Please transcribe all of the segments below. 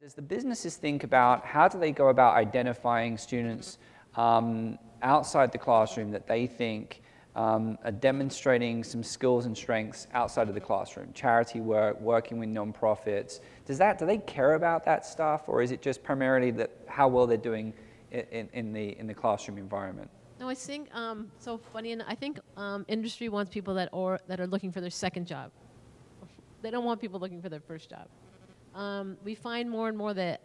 Does the businesses think about how do they go about identifying students outside the classroom that they think are demonstrating some skills and strengths outside of the classroom, charity work, working with nonprofits? Do they care about that stuff, or is it just primarily that how well they're doing in the classroom environment? No, I think so funny, and I think industry wants people that are looking for their second job. They don't want people looking for their first job. We find more and more that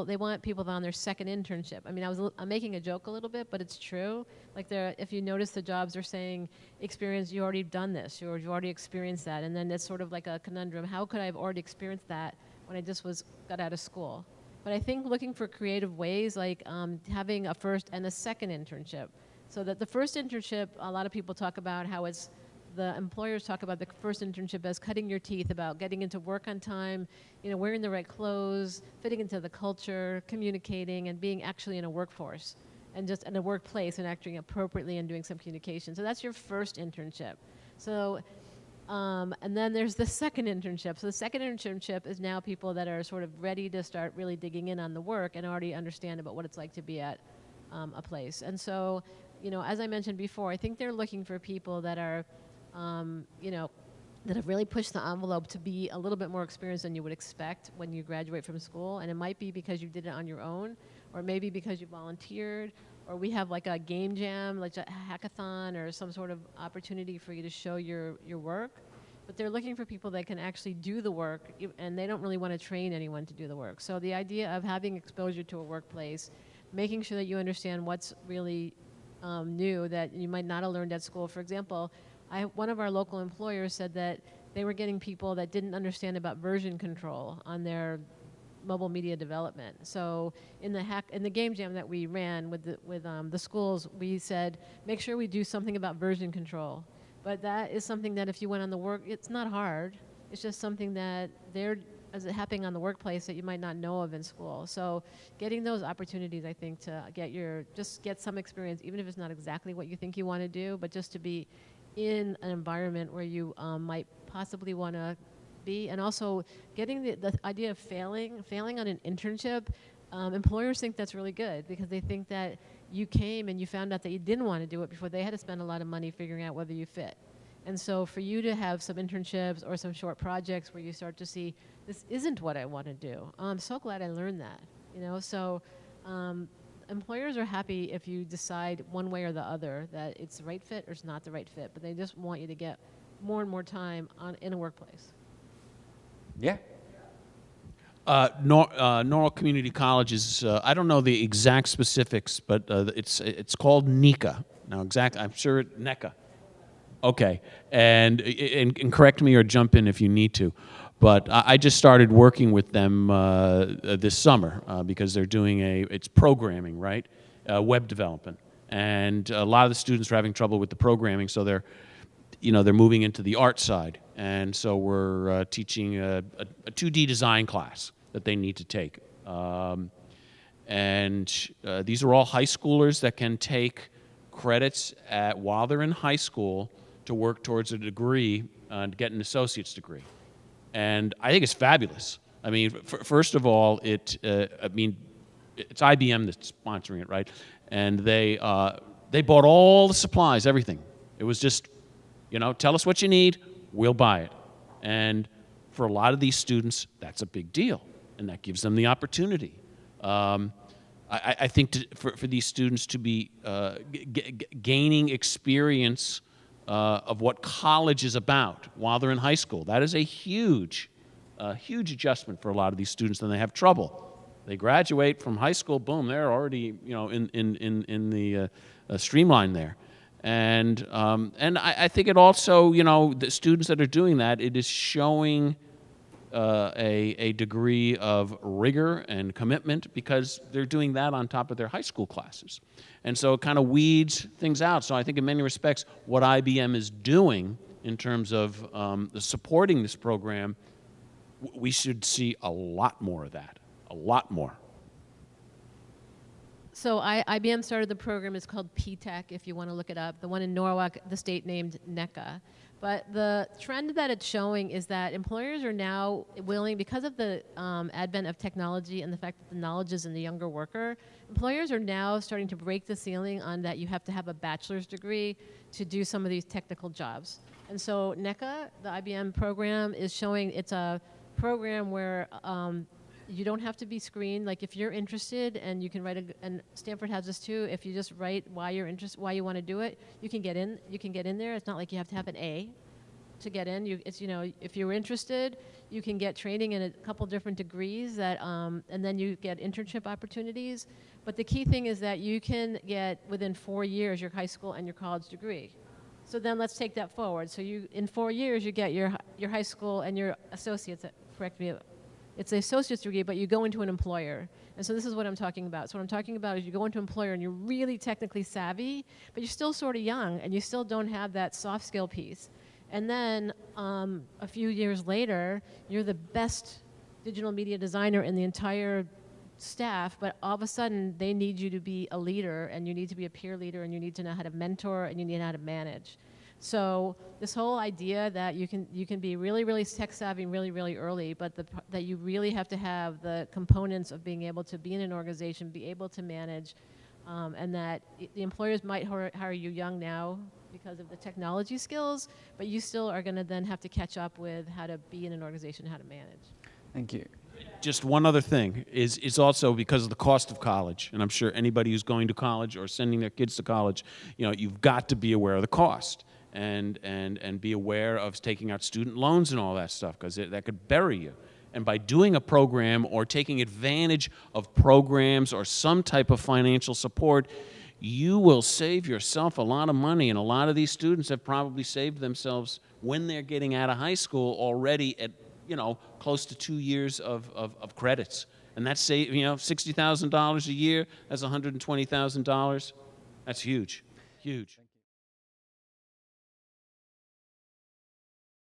they want people on their second internship. I mean, I'm making a joke a little bit, but it's true. Like, if you notice the jobs are saying, experience, you already done this, or you already experienced that, and then it's sort of like a conundrum. How could I have already experienced that when I just got out of school? But I think looking for creative ways, like having a first and a second internship, so that the first internship, a lot of people talk about how the employers talk about the first internship as cutting your teeth, about getting into work on time, wearing the right clothes, fitting into the culture, communicating, and being actually in a workforce, and just in a workplace and acting appropriately and doing some communication. So that's your first internship. So, and then there's the second internship. So the second internship is now people that are sort of ready to start really digging in on the work and already understand about what it's like to be at a place. And so, as I mentioned before, I think they're looking for people that are that have really pushed the envelope to be a little bit more experienced than you would expect when you graduate from school. And it might be because you did it on your own, or maybe because you volunteered, or we have like a game jam, like a hackathon, or some sort of opportunity for you to show your work. But they're looking for people that can actually do the work, and they don't really want to train anyone to do the work. So the idea of having exposure to a workplace, making sure that you understand what's really new that you might not have learned at school. For example, one of our local employers said that they were getting people that didn't understand about version control on their mobile media development. So in the game jam that we ran with the schools, we said, make sure we do something about version control. But that is something that if you went on the work, it's not hard. It's just something that is happening on the workplace that you might not know of in school. So getting those opportunities, I think, to get some experience, even if it's not exactly what you think you want to do, but just to be in an environment where you might possibly want to be, and also getting the idea of failing on an internship. Employers think that's really good because they think that you came and you found out that you didn't want to do it before they had to spend a lot of money figuring out whether you fit. And so for you to have some internships or some short projects where you start to see, this isn't what I want to do. I'm so glad I learned that, So employers are happy if you decide one way or the other that it's the right fit or it's not the right fit, but they just want you to get more and more time in a workplace. Yeah. Norwell Community College is, I don't know the exact specifics, but it's called NECA. Now, I'm sure NECA. Okay, and correct me or jump in if you need to. But I just started working with them this summer because they're doing it's programming, right? Web development. And a lot of the students are having trouble with the programming, so they're moving into the art side. And so we're teaching a 2D design class that they need to take. These are all high schoolers that can take credits while they're in high school to work towards a degree and get an associate's degree. And I think it's fabulous. I mean, first of all, it's IBM that's sponsoring it, right? And they bought all the supplies, everything. It was just, tell us what you need, we'll buy it. And for a lot of these students, that's a big deal, and that gives them the opportunity. I think for these students to be gaining experience of what college is about while they're in high school, that is a huge adjustment for a lot of these students, and they have trouble. They graduate from high school, boom, they're already in the streamline there. And I think it also, the students that are doing that, it is showing a degree of rigor and commitment because they're doing that on top of their high school classes. And so it kind of weeds things out. So I think in many respects, what IBM is doing in terms of supporting this program, we should see a lot more of that, a lot more. So IBM started the program. It's called PTech, if you want to look it up. The one in Norwalk, the state named NECA. But the trend that it's showing is that employers are now willing, because of the advent of technology and the fact that the knowledge is in the younger worker, employers are now starting to break the ceiling on that you have to have a bachelor's degree to do some of these technical jobs. And so NECA, the IBM program, is showing it's a program where you don't have to be screened. Like if you're interested and you can write and Stanford has this too, if you just write why you're interested, why you want to do it, you can get in. You can get in there. It's not like you have to have an A to get in. It's, you know, if you're interested, you can get training in a couple different degrees that, and then you get internship opportunities. But the key thing is that you can get within 4 years your high school and your college degree. So then let's take that forward. So you, in 4 years, you get your high school and your associates. Correct me. It's an associate's degree, but you go into an employer. And so this is what I'm talking about. So what I'm talking about is you go into an employer and you're really technically savvy, but you're still sort of young and you still don't have that soft skill piece. And then a few years later, you're the best digital media designer in the entire staff, but all of a sudden they need you to be a leader and you need to be a peer leader and you need to know how to mentor and you need to know how to manage. So this whole idea that you can be really, really tech savvy really, really early, but that you really have to have the components of being able to be in an organization, be able to manage, and that the employers might hire you young now because of the technology skills, but you still are going to then have to catch up with how to be in an organization, how to manage. Thank you. Just one other thing is also because of the cost of college, and I'm sure anybody who's going to college or sending their kids to college, you know, you've got to be aware of the cost. And be aware of taking out student loans and all that stuff, because that could bury you. And by doing a program or taking advantage of programs or some type of financial support, you will save yourself a lot of money. And a lot of these students have probably saved themselves when they're getting out of high school already at, you know, close to 2 years of credits. And that's, you know, $60,000 a year, that's $120,000. That's huge, huge.